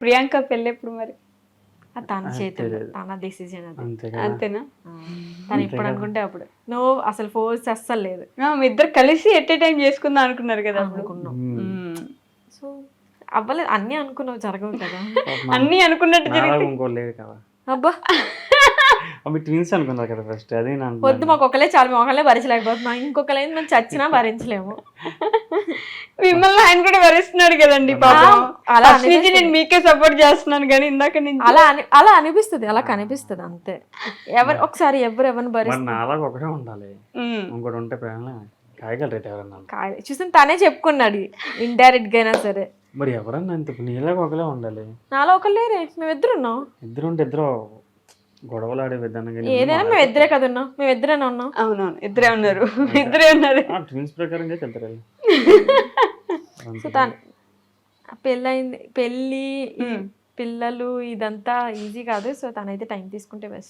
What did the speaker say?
ప్రియాంక పెళ్ళి ఎప్పుడు మరి? అది తన చేతుల్లో, తన డెసిజన్ అది. అంతేనా? తను ఇప్పుడు అనుకుంటే అప్పుడు నువ్వు అసలు ఫోర్స్ అస్సలు లేదు. మీ ఇద్దరు కలిసి ఎట్ ఏ టైం చేసుకుందాం అనుకున్నారు కదా అప్పుడు. అనుకున్నాం. సో అవ్వలేదు, అన్నీ అనుకున్నావు జరగవు కదా. అన్ని అనుకున్నట్టు జరిగింది. ఇంకోలేదు కదా, అబ్బా అవి ట్విన్స్ అనుకున్నారు కదా ఫస్ట్. అదే వద్దు, మాకు ఒకలే చాలు, మేము ఒకలే భరించలేకపోతున్నాం, ఇంకొకలేదు మేము చచ్చినా భరించలేము. మిమ్మల్ని ఆయన కూడా భరిస్తున్నాడు కదండి పాపం. అలా First నుంచి నేను మీకే సపోర్ట్ చేస్తున్నాను కానీ ఇందాక నుంచి అలా అనిపిస్తుంది, అలా కనిపిస్తుంది అంతే. ఒకసారి ఎవరిని భరిస్తారు. నాలాగా ఒకటే ఉండాలి, ఇంకోటి ఉంటే ప్రేమ కాయగలరేట ఎవరన్నా. చూసాను, తనే చెప్పుకున్నాడు ఇండైరెక్ట్ గా అయినా సరే. మరి ఎవరన్నా అంత నీలాగా ఒకలే ఉండాలి. నాలో ఒకళ్ళేరే, మేము ఇద్దరు ఉన్నాం. ఇద్దరు ఉంటే ఇద్దరు గొడవలు ఆడే విధానం ఏదైనా మేము ఇద్దరే కదా ఉన్నాం, మేము ఇద్దరేనా ఉన్నాం. అవునవును, ఇద్దరే ఉన్నారు, ఇద్దరే ఉన్నారు. ట్విన్స్ ప్రకారంగా వెళ్తారు. సో తను పెళ్ళయింది, పెళ్ళి పిల్లలు ఇదంతా ఈజీ కాదు. సో తనైతే టైం తీసుకుంటే బెస్ట్.